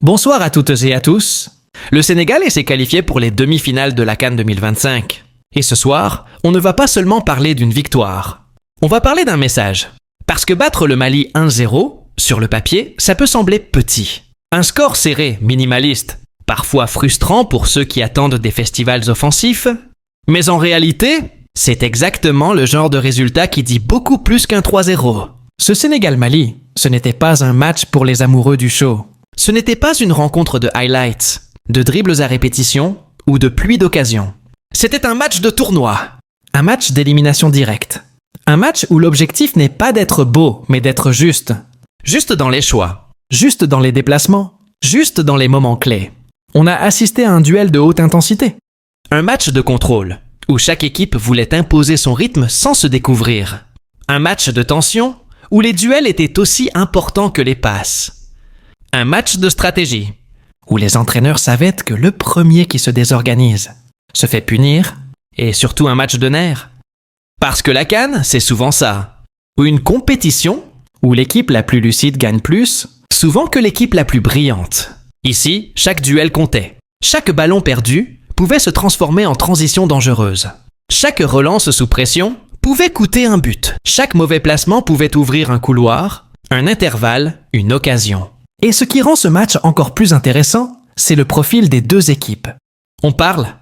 Bonsoir à toutes et à tous. Le Sénégal s'est qualifié pour les demi-finales de la CAN 2025. Et ce soir, on ne va pas seulement parler d'une victoire. On va parler d'un message. Parce que battre le Mali 1-0, sur le papier, ça peut sembler petit. Un score serré, minimaliste, parfois frustrant pour ceux qui attendent des festivals offensifs. Mais en réalité, c'est exactement le genre de résultat qui dit beaucoup plus qu'un 3-0. Ce Sénégal-Mali, ce n'était pas un match pour les amoureux du show. Ce n'était pas une rencontre de highlights, de dribbles à répétition ou de pluie d'occasion. C'était un match de tournoi. Un match d'élimination directe. Un match où l'objectif n'est pas d'être beau, mais d'être juste. Juste dans les choix. Juste dans les déplacements. Juste dans les moments clés. On a assisté à un duel de haute intensité. Un match de contrôle, où chaque équipe voulait imposer son rythme sans se découvrir. Un match de tension, où les duels étaient aussi importants que les passes. Un match de stratégie, où les entraîneurs savaient que le premier qui se désorganise se fait punir, et surtout un match de nerfs. Parce que la CAN, c'est souvent ça. Ou une compétition, où l'équipe la plus lucide gagne plus, souvent que l'équipe la plus brillante. Ici, chaque duel comptait. Chaque ballon perdu pouvait se transformer en transition dangereuse. Chaque relance sous pression pouvait coûter un but. Chaque mauvais placement pouvait ouvrir un couloir, un intervalle, une occasion. Et ce qui rend ce match encore plus intéressant, c'est le profil des deux équipes. On parle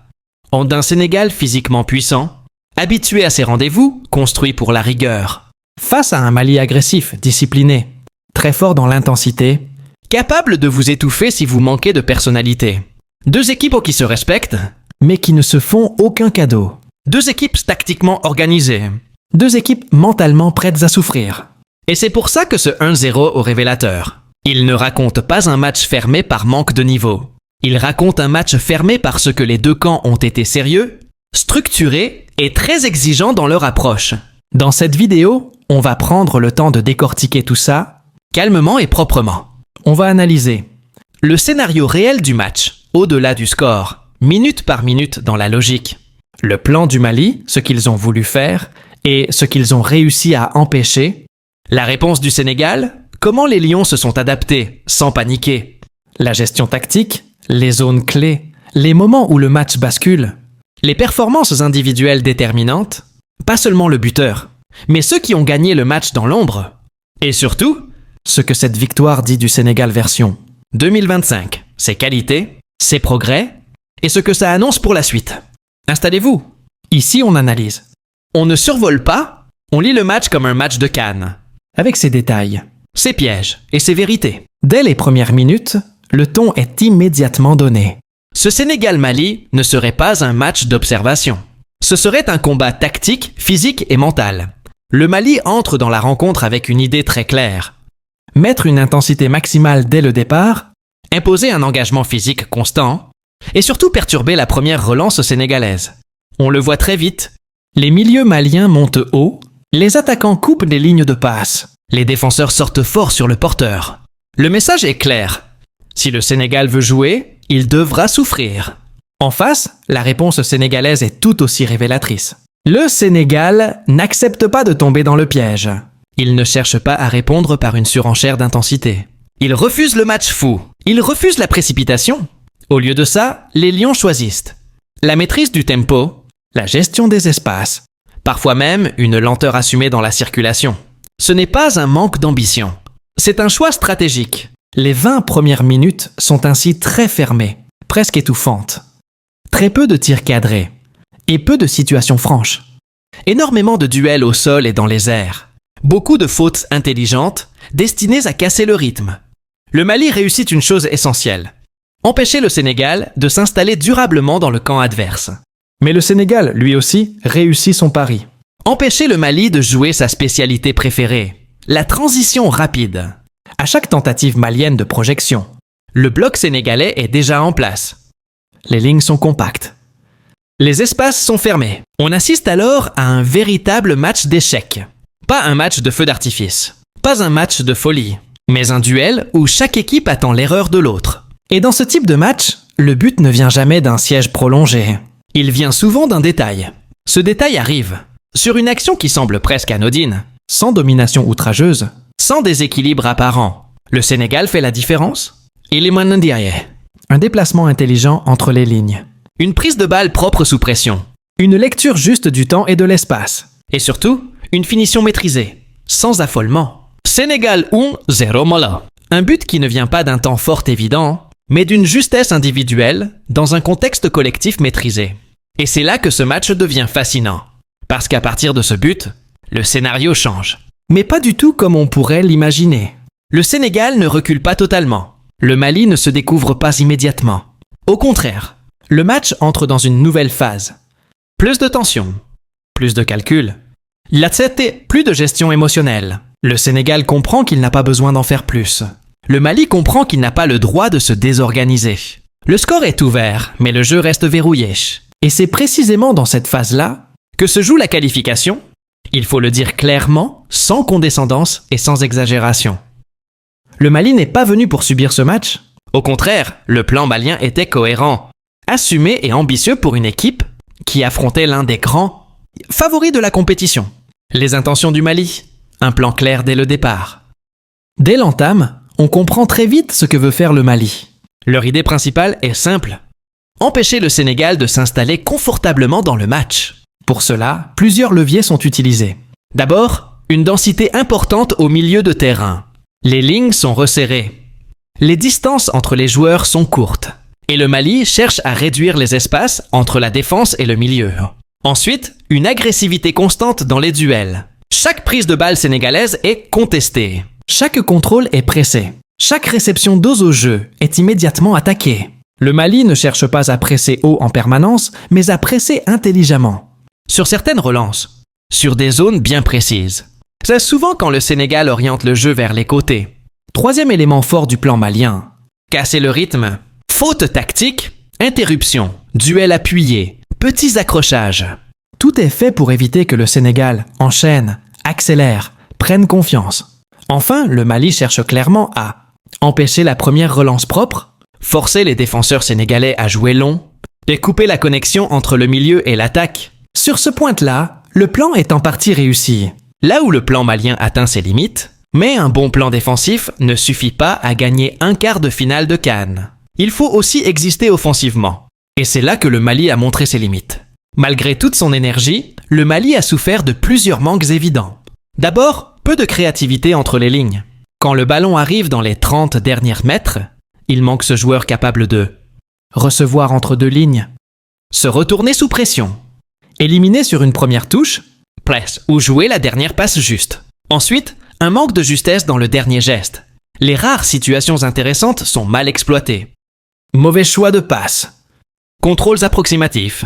d'un Sénégal physiquement puissant, habitué à ses rendez-vous, construit pour la rigueur, face à un Mali agressif, discipliné, très fort dans l'intensité, capable de vous étouffer si vous manquez de personnalité. Deux équipes qui se respectent, mais qui ne se font aucun cadeau. Deux équipes tactiquement organisées. Deux équipes mentalement prêtes à souffrir. Et c'est pour ça que ce 1-0 au révélateur. Il ne raconte pas un match fermé par manque de niveau. Il raconte un match fermé parce que les deux camps ont été sérieux, structurés et très exigeants dans leur approche. Dans cette vidéo, on va prendre le temps de décortiquer tout ça, calmement et proprement. On va analyser le scénario réel du match, au-delà du score, minute par minute dans la logique. Le plan du Mali, ce qu'ils ont voulu faire, et ce qu'ils ont réussi à empêcher. La réponse du Sénégal, comment les Lions se sont adaptés, sans paniquer. La gestion tactique, les zones clés, les moments où le match bascule. Les performances individuelles déterminantes, pas seulement le buteur, mais ceux qui ont gagné le match dans l'ombre. Et surtout, ce que cette victoire dit du Sénégal version 2025, ses qualités, ses progrès, et ce que ça annonce pour la suite. Installez-vous. Ici, on analyse. On ne survole pas, on lit le match comme un match de CAN. Avec ses détails, ses pièges et ses vérités. Dès les premières minutes, le ton est immédiatement donné. Ce Sénégal-Mali ne serait pas un match d'observation. Ce serait un combat tactique, physique et mental. Le Mali entre dans la rencontre avec une idée très claire. Mettre une intensité maximale dès le départ, imposer un engagement physique constant, et surtout perturber la première relance sénégalaise. On le voit très vite, les milieux maliens montent haut, les attaquants coupent les lignes de passe, les défenseurs sortent fort sur le porteur. Le message est clair. Si le Sénégal veut jouer, il devra souffrir. En face, la réponse sénégalaise est tout aussi révélatrice. Le Sénégal n'accepte pas de tomber dans le piège. Il ne cherche pas à répondre par une surenchère d'intensité. Il refuse le match fou. Il refuse la précipitation. Au lieu de ça, les Lions choisissent la maîtrise du tempo, la gestion des espaces, parfois même une lenteur assumée dans la circulation. Ce n'est pas un manque d'ambition. C'est un choix stratégique. Les 20 premières minutes sont ainsi très fermées, presque étouffantes. Très peu de tirs cadrés et peu de situations franches. Énormément de duels au sol et dans les airs. Beaucoup de fautes intelligentes destinées à casser le rythme. Le Mali réussit une chose essentielle. Empêcher le Sénégal de s'installer durablement dans le camp adverse. Mais le Sénégal, lui aussi, réussit son pari. Empêcher le Mali de jouer sa spécialité préférée, la transition rapide. À chaque tentative malienne de projection, le bloc sénégalais est déjà en place. Les lignes sont compactes. Les espaces sont fermés. On assiste alors à un véritable match d'échecs. Pas un match de feu d'artifice, pas un match de folie, mais un duel où chaque équipe attend l'erreur de l'autre. Et dans ce type de match, le but ne vient jamais d'un siège prolongé. Il vient souvent d'un détail. Ce détail arrive sur une action qui semble presque anodine, sans domination outrageuse, sans déséquilibre apparent. Le Sénégal fait la différence. Iliman Ndiaye. Un déplacement intelligent entre les lignes. Une prise de balle propre sous pression. Une lecture juste du temps et de l'espace. Et surtout, une finition maîtrisée, sans affolement. Sénégal 1, 0 Mola. Un but qui ne vient pas d'un temps fort évident, mais d'une justesse individuelle dans un contexte collectif maîtrisé. Et c'est là que ce match devient fascinant. Parce qu'à partir de ce but, le scénario change. Mais pas du tout comme on pourrait l'imaginer. Le Sénégal ne recule pas totalement. Le Mali ne se découvre pas immédiatement. Au contraire, le match entre dans une nouvelle phase. Plus de tension, plus de calcul. Plus de gestion émotionnelle. Le Sénégal comprend qu'il n'a pas besoin d'en faire plus. Le Mali comprend qu'il n'a pas le droit de se désorganiser. Le score est ouvert, mais le jeu reste verrouillé. Et c'est précisément dans cette phase-là que se joue la qualification. Il faut le dire clairement, sans condescendance et sans exagération. Le Mali n'est pas venu pour subir ce match. Au contraire, le plan malien était cohérent, assumé et ambitieux pour une équipe qui affrontait l'un des grands favoris de la compétition. Les intentions du Mali, un plan clair dès le départ. Dès l'entame, on comprend très vite ce que veut faire le Mali. Leur idée principale est simple. Empêcher le Sénégal de s'installer confortablement dans le match. Pour cela, plusieurs leviers sont utilisés. D'abord, une densité importante au milieu de terrain. Les lignes sont resserrées. Les distances entre les joueurs sont courtes. Et le Mali cherche à réduire les espaces entre la défense et le milieu. Ensuite, une agressivité constante dans les duels. Chaque prise de balle sénégalaise est contestée. Chaque contrôle est pressé. Chaque réception d'ose au jeu est immédiatement attaquée. Le Mali ne cherche pas à presser haut en permanence, mais à presser intelligemment. Sur certaines relances, sur des zones bien précises. C'est souvent quand le Sénégal oriente le jeu vers les côtés. Troisième élément fort du plan malien. Casser le rythme. Faute tactique, interruption, duel appuyé, petits accrochages. Tout est fait pour éviter que le Sénégal enchaîne, accélère, prenne confiance. Enfin, le Mali cherche clairement à empêcher la première relance propre, forcer les défenseurs sénégalais à jouer long, et couper la connexion entre le milieu et l'attaque. Sur ce point-là, le plan est en partie réussi. Là où le plan malien atteint ses limites, mais un bon plan défensif ne suffit pas à gagner un quart de finale de CAN. Il faut aussi exister offensivement. Et c'est là que le Mali a montré ses limites. Malgré toute son énergie, le Mali a souffert de plusieurs manques évidents. D'abord, peu de créativité entre les lignes. Quand le ballon arrive dans les 30 derniers mètres, il manque ce joueur capable de recevoir entre deux lignes, se retourner sous pression, éliminer sur une première touche, presse ou jouer la dernière passe juste. Ensuite, un manque de justesse dans le dernier geste. Les rares situations intéressantes sont mal exploitées. Mauvais choix de passe. Contrôles approximatifs.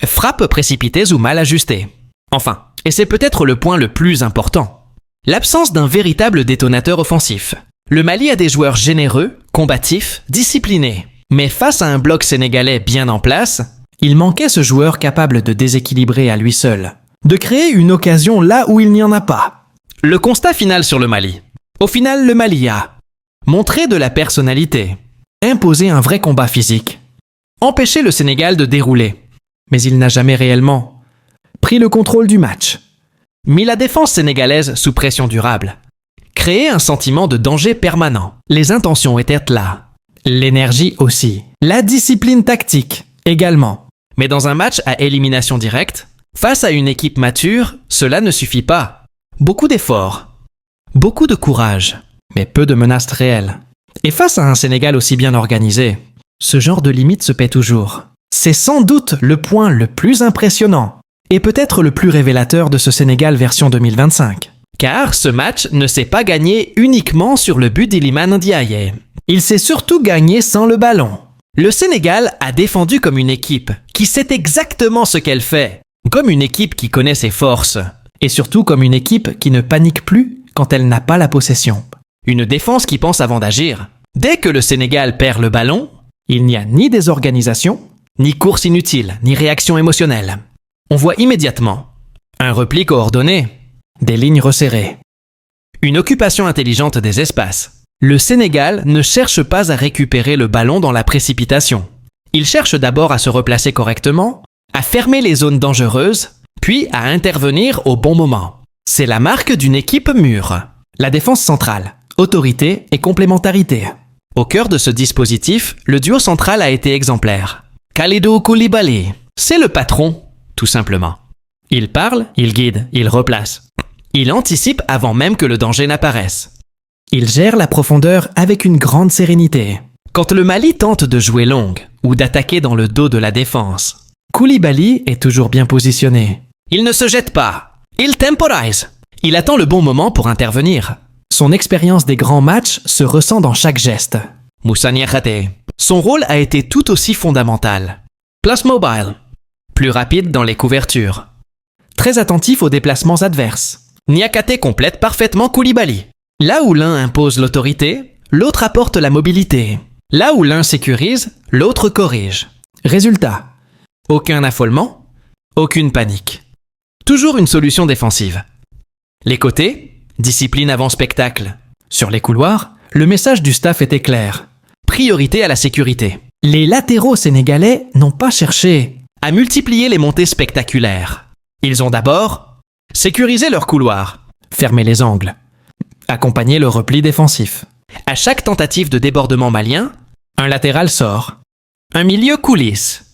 Frappes précipitées ou mal ajustées. Enfin, et c'est peut-être le point le plus important, l'absence d'un véritable détonateur offensif. Le Mali a des joueurs généreux, combatifs, disciplinés. Mais face à un bloc sénégalais bien en place, il manquait ce joueur capable de déséquilibrer à lui seul, de créer une occasion là où il n'y en a pas. Le constat final sur le Mali. Au final, le Mali a montré de la personnalité, imposé un vrai combat physique, empêché le Sénégal de dérouler. Mais il n'a jamais réellement pris le contrôle du match, mis la défense sénégalaise sous pression durable, créé un sentiment de danger permanent. Les intentions étaient là. L'énergie aussi. La discipline tactique également. Mais dans un match à élimination directe, face à une équipe mature, cela ne suffit pas. Beaucoup d'efforts, beaucoup de courage, mais peu de menaces réelles. Et face à un Sénégal aussi bien organisé, ce genre de limite se paie toujours. C'est sans doute le point le plus impressionnant et peut-être le plus révélateur de ce Sénégal version 2025. Car ce match ne s'est pas gagné uniquement sur le but d'Iliman Ndiaye. Il s'est surtout gagné sans le ballon. Le Sénégal a défendu comme une équipe qui sait exactement ce qu'elle fait, comme une équipe qui connaît ses forces. Et surtout comme une équipe qui ne panique plus quand elle n'a pas la possession. Une défense qui pense avant d'agir. Dès que le Sénégal perd le ballon, il n'y a ni désorganisation, ni course inutile, ni réaction émotionnelle. On voit immédiatement un repli coordonné, des lignes resserrées, une occupation intelligente des espaces. Le Sénégal ne cherche pas à récupérer le ballon dans la précipitation. Il cherche d'abord à se replacer correctement, à fermer les zones dangereuses, puis à intervenir au bon moment. C'est la marque d'une équipe mûre. La défense centrale, autorité et complémentarité. Au cœur de ce dispositif, le duo central a été exemplaire. Kalidou Koulibaly, c'est le patron, tout simplement. Il parle, il guide, il replace. Il anticipe avant même que le danger n'apparaisse. Il gère la profondeur avec une grande sérénité. Quand le Mali tente de jouer longue ou d'attaquer dans le dos de la défense, Koulibaly est toujours bien positionné. il ne se jette pas. Il temporise. Il attend le bon moment pour intervenir. Son expérience des grands matchs se ressent dans chaque geste. Moussa Niakhaté, son rôle a été tout aussi fondamental. Plus mobile, plus rapide dans les couvertures. Très attentif aux déplacements adverses. Niakhaté complète parfaitement Koulibaly. Là où l'un impose l'autorité, l'autre apporte la mobilité. Là où l'un sécurise, l'autre corrige. Résultat, Aucun affolement, aucune panique. Toujours une solution défensive. Les côtés, discipline avant spectacle. sur les couloirs, le message du staff était clair. Priorité à la sécurité. Les latéraux sénégalais n'ont pas cherché. À multiplier les montées spectaculaires. Ils ont d'abord sécurisé leur couloir. Fermer les angles. Accompagner le repli défensif. À chaque tentative de débordement malien, Un latéral sort. un milieu coulisse.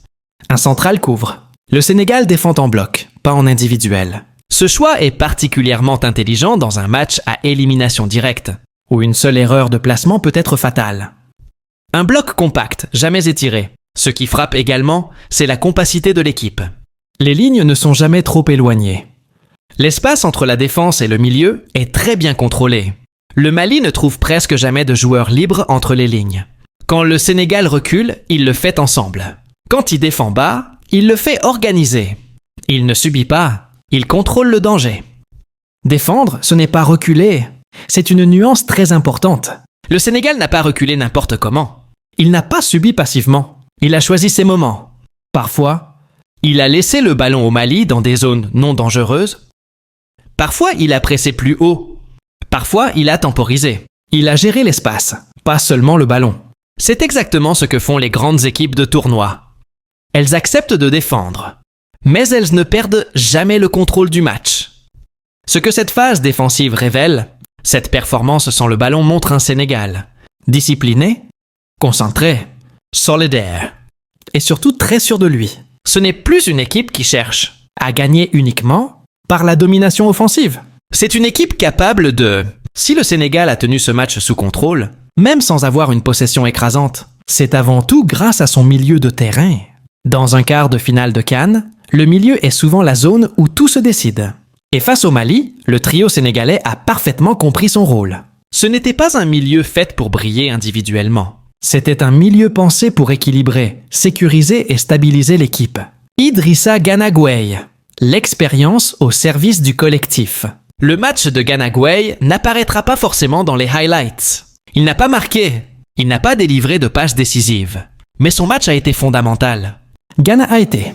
Un central couvre. Le Sénégal défend en bloc, pas en individuel. Ce choix est particulièrement intelligent dans un match à élimination directe. Où une seule erreur de placement peut être fatale. Un bloc compact, jamais étiré. Ce qui frappe également, c'est la compacité de l'équipe. Les lignes ne sont jamais trop éloignées. L'espace entre la défense et le milieu est très bien contrôlé. Le Mali ne trouve presque jamais de joueurs libres entre les lignes. Quand le Sénégal recule, il le fait ensemble. Quand il défend bas, il le fait organiser. Il ne subit pas, il contrôle le danger. Défendre, ce n'est pas reculer. C'est une nuance très importante. Le Sénégal n'a pas reculé n'importe comment. Il n'a pas subi passivement. Il a choisi ses moments. Parfois, Il a laissé le ballon au Mali dans des zones non dangereuses. Parfois, il a pressé plus haut. Parfois, il a temporisé. il a géré l'espace, pas seulement le ballon. C'est exactement ce que font les grandes équipes de tournoi. Elles acceptent de défendre, mais elles ne perdent jamais le contrôle du match. Ce que cette phase défensive révèle, cette performance sans le ballon montre un Sénégal Discipliné concentré, solidaire. et surtout très sûr de lui. Ce n'est plus une équipe qui cherche. À gagner uniquement par la domination offensive. C'est une équipe capable de... Si le Sénégal a tenu ce match sous contrôle, Même sans avoir une possession écrasante, c'est avant tout grâce à son milieu de terrain. Dans un quart de finale de Cannes, le milieu est souvent la zone où tout se décide. Et face au Mali, le trio sénégalais a parfaitement compris son rôle. ce n'était pas un milieu fait pour briller individuellement. C'était un milieu pensé pour équilibrer, sécuriser et stabiliser l'équipe. Idrissa Gana Gueye, l'expérience au service du collectif. Le match de Gana Gueye n'apparaîtra pas forcément dans les highlights. Il n'a pas marqué, il n'a pas délivré de passes décisives. Mais son match a été fondamental. Gana a été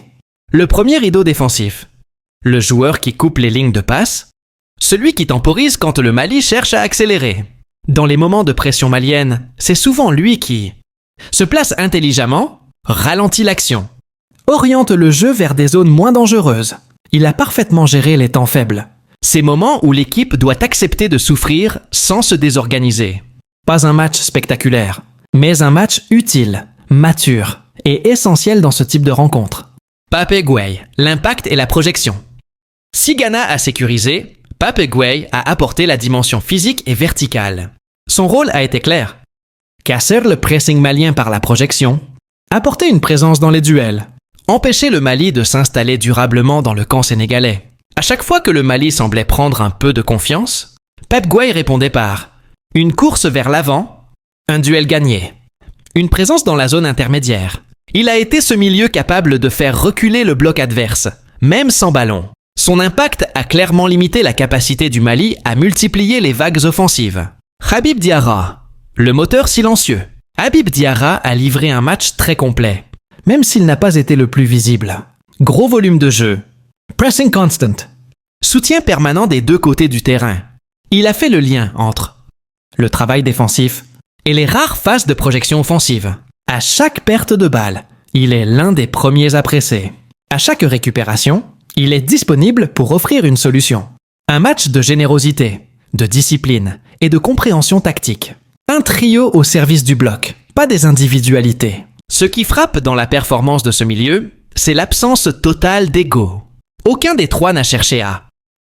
Le premier rideau défensif. Le joueur qui coupe les lignes de passe. Celui qui temporise quand le Mali cherche à accélérer. Dans les moments de pression malienne, c'est souvent lui qui se place intelligemment, ralentit l'action. oriente le jeu vers des zones moins dangereuses. Il a parfaitement géré les temps faibles. Ces moments où l'équipe doit accepter de souffrir sans se désorganiser. Pas un match spectaculaire, mais un match utile, mature et essentiel dans ce type de rencontre. Pape Gueye, l'impact et la projection. Si Ghana a sécurisé, Pape Gueye a apporté la dimension physique et verticale. Son rôle a été clair. Casser le pressing malien par la projection, apporter une présence dans les duels, Empêcher le Mali de s'installer durablement dans le camp sénégalais. À chaque fois que le Mali semblait prendre un peu de confiance, Pape Gueye répondait par une course vers l'avant, un duel gagné, une présence dans la zone intermédiaire. Il a été ce milieu capable de faire reculer le bloc adverse, même sans ballon. Son impact a clairement limité la capacité du Mali à multiplier les vagues offensives. Habib Diarra, le moteur silencieux. Habib Diarra a livré un match très complet. même s'il n'a pas été le plus visible. Gros volume de jeu, Pressing constant, soutien permanent des deux côtés du terrain. Il a fait le lien entre le travail défensif. et les rares phases de projection offensive. À chaque perte de balle, il est l'un des premiers à presser. À chaque récupération, il est disponible pour offrir une solution. Un match de générosité, de discipline et de compréhension tactique. Un trio au service du bloc, pas des individualités. Ce qui frappe dans la performance de ce milieu, c'est l'absence totale d'ego. Aucun des trois n'a cherché à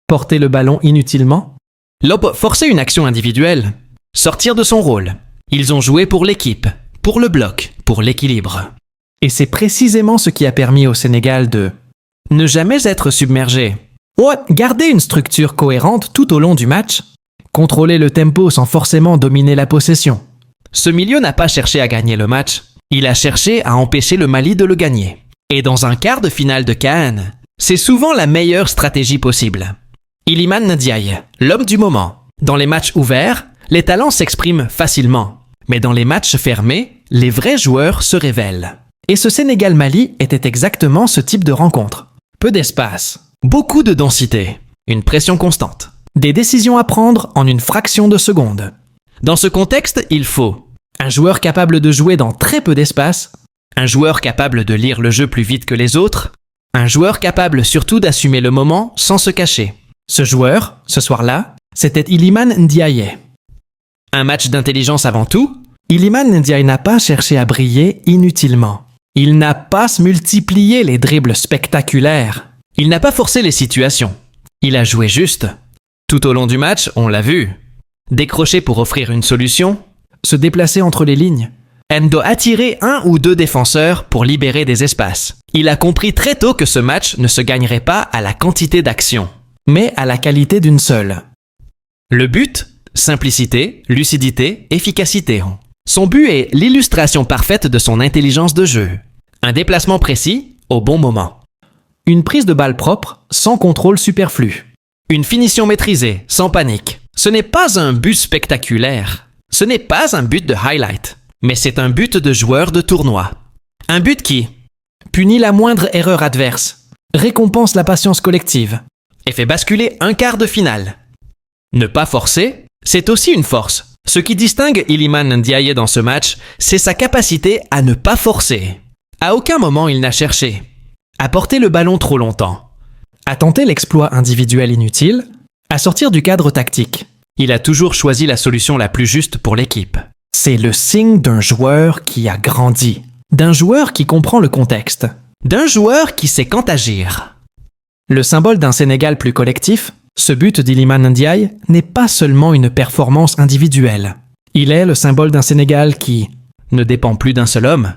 Porter le ballon inutilement. forcer une action individuelle, sortir de son rôle. Ils ont joué pour l'équipe, pour le bloc, pour l'équilibre. Et c'est précisément ce qui a permis au Sénégal de Ne jamais être submergé. garder une structure cohérente tout au long du match, contrôler le tempo sans forcément dominer la possession. Ce milieu n'a pas cherché à gagner le match, il a cherché à empêcher le Mali de le gagner. Et dans un quart de finale de CAN, c'est souvent la meilleure stratégie possible. Iliman Ndiaye, l'homme du moment. Dans les matchs ouverts, les talents s'expriment facilement. Mais dans les matchs fermés, les vrais joueurs se révèlent. Et ce Sénégal-Mali était exactement ce type de rencontre. Peu d'espace, Beaucoup de densité, une pression constante. des décisions à prendre en une fraction de seconde. Dans ce contexte, il faut Un joueur capable de jouer dans très peu d'espace, un joueur capable de lire le jeu plus vite que les autres, un joueur capable surtout d'assumer le moment sans se cacher. ce joueur, ce soir-là, c'était Iliman Ndiaye. Un match d'intelligence avant tout, Iliman Ndiaye n'a pas cherché à briller inutilement. Il n'a pas multiplié les dribbles spectaculaires. il n'a pas forcé les situations. Il a joué juste. Tout au long du match, on l'a vu. Décrocher pour offrir une solution, Se déplacer entre les lignes. Endo attirer un ou deux défenseurs pour libérer des espaces. Il a compris très tôt que ce match ne se gagnerait pas à la quantité d'actions. Mais à la qualité d'une seule. Le but, simplicité, lucidité, efficacité. Son but est l'illustration parfaite de son intelligence de jeu. Un déplacement précis, au bon moment. Une prise de balle propre, sans contrôle superflu. Une finition maîtrisée, sans panique. Ce n'est pas un but spectaculaire. Ce n'est pas un but de highlight. Mais c'est un but de joueur de tournoi. Un but qui Punit la moindre erreur adverse. Récompense la patience collective. et fait basculer un quart de finale. Ne pas forcer, c'est aussi une force. Ce qui distingue Iliman Ndiaye dans ce match, c'est sa capacité à ne pas forcer. À aucun moment il n'a cherché à porter le ballon trop longtemps. À tenter l'exploit individuel inutile, à sortir du cadre tactique. Il a toujours choisi la solution la plus juste pour l'équipe. C'est le signe d'un joueur qui a grandi. D'un joueur qui comprend le contexte. D'un joueur qui sait quand agir. Le symbole d'un Sénégal plus collectif, ce but d'Iliman Ndiaye n'est pas seulement une performance individuelle. Il est le symbole d'un Sénégal qui Ne dépend plus d'un seul homme.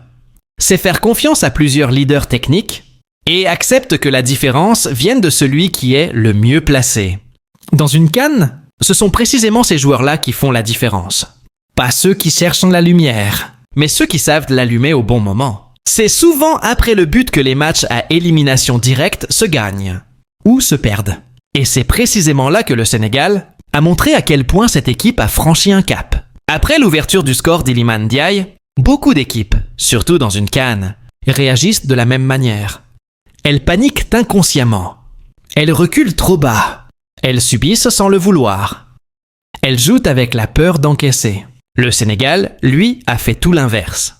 Sait faire confiance à plusieurs leaders techniques et accepte que la différence vienne de celui qui est le mieux placé. dans une canne, Ce sont précisément ces joueurs-là qui font la différence. pas ceux qui cherchent la lumière. Mais ceux qui savent l'allumer au bon moment. C'est souvent après le but que les matchs à élimination directe se gagnent ou se perdent. Et c'est précisément là que le Sénégal a montré à quel point cette équipe a franchi un cap. Après l'ouverture du score d'Iliman Ndiaye, beaucoup d'équipes, surtout dans une CAN, réagissent de la même manière. Elles paniquent inconsciemment. Elles reculent trop bas. Elles subissent sans le vouloir. Elles jouent avec la peur d'encaisser. Le Sénégal, lui, a fait tout l'inverse.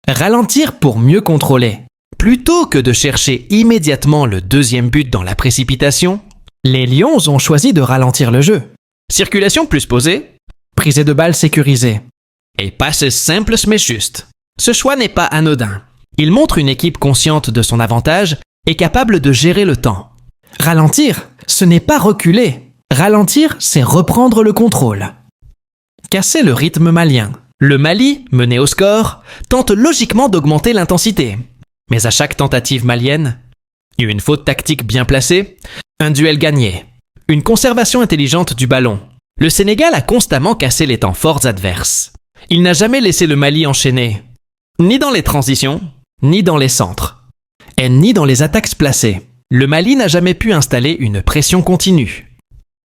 Ralentir pour mieux contrôler. Plutôt que de chercher immédiatement le deuxième but dans la précipitation, Les Lions ont choisi de ralentir le jeu. circulation plus posée Prise de balle sécurisée. et passes simples mais justes. Ce choix n'est pas anodin. Il montre une équipe consciente de son avantage et capable de gérer le temps. Ralentir, ce n'est pas reculer. Ralentir, c'est reprendre le contrôle. Casser le rythme malien. Le Mali, mené au score, tente logiquement d'augmenter l'intensité. Mais à chaque tentative malienne, une faute tactique bien placée, un duel gagné, une conservation intelligente du ballon. Le Sénégal a constamment cassé les temps forts adverses. Il n'a jamais laissé le Mali enchaîner, ni dans les transitions, ni dans les centres, et ni dans les attaques placées. Le Mali n'a jamais pu installer une pression continue.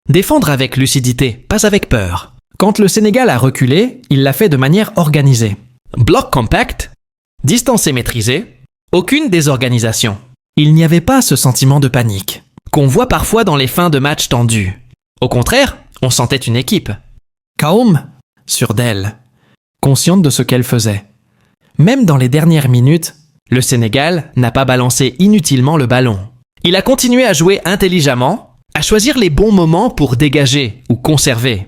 Défendre avec lucidité, pas avec peur. Quand le Sénégal a reculé, il l'a fait de manière organisée. Bloc compact, distance et maîtrisé, aucune désorganisation. Il n'y avait pas ce sentiment de panique. Qu'on voit parfois dans les fins de matchs tendus. Au contraire, on sentait une équipe. Calme, sûre d'elle, consciente de ce qu'elle faisait. Même dans les dernières minutes, Le Sénégal n'a pas balancé inutilement le ballon. Il a continué à jouer intelligemment, à choisir les bons moments pour dégager ou conserver.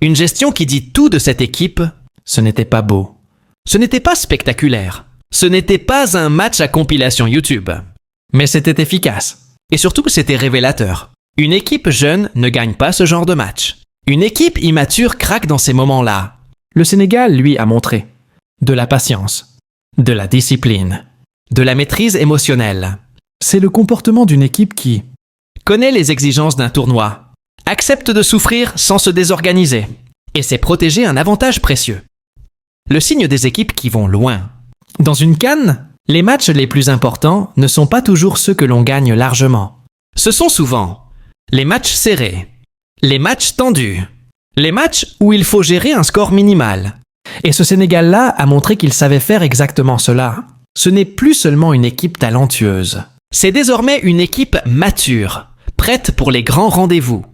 Une gestion qui dit tout de cette équipe. Ce n'était pas beau. Ce n'était pas spectaculaire. Ce n'était pas un match à compilation YouTube. Mais c'était efficace. Et surtout, c'était révélateur. Une équipe jeune ne gagne pas ce genre de match. Une équipe immature craque dans ces moments-là. Le Sénégal, lui, a montré de la patience, de la discipline, de la maîtrise émotionnelle. C'est le comportement d'une équipe qui connaît les exigences d'un tournoi, accepte de souffrir sans se désorganiser, et sait protéger un avantage précieux. Le signe des équipes qui vont loin. Dans une CAN, les matchs les plus importants ne sont pas toujours ceux que l'on gagne largement. Ce sont souvent les matchs serrés, les matchs tendus, les matchs où il faut gérer un score minimal. Et ce Sénégal-là a montré qu'il savait faire exactement cela. Ce n'est plus seulement une équipe talentueuse. C'est désormais une équipe mature, prête pour les grands rendez-vous.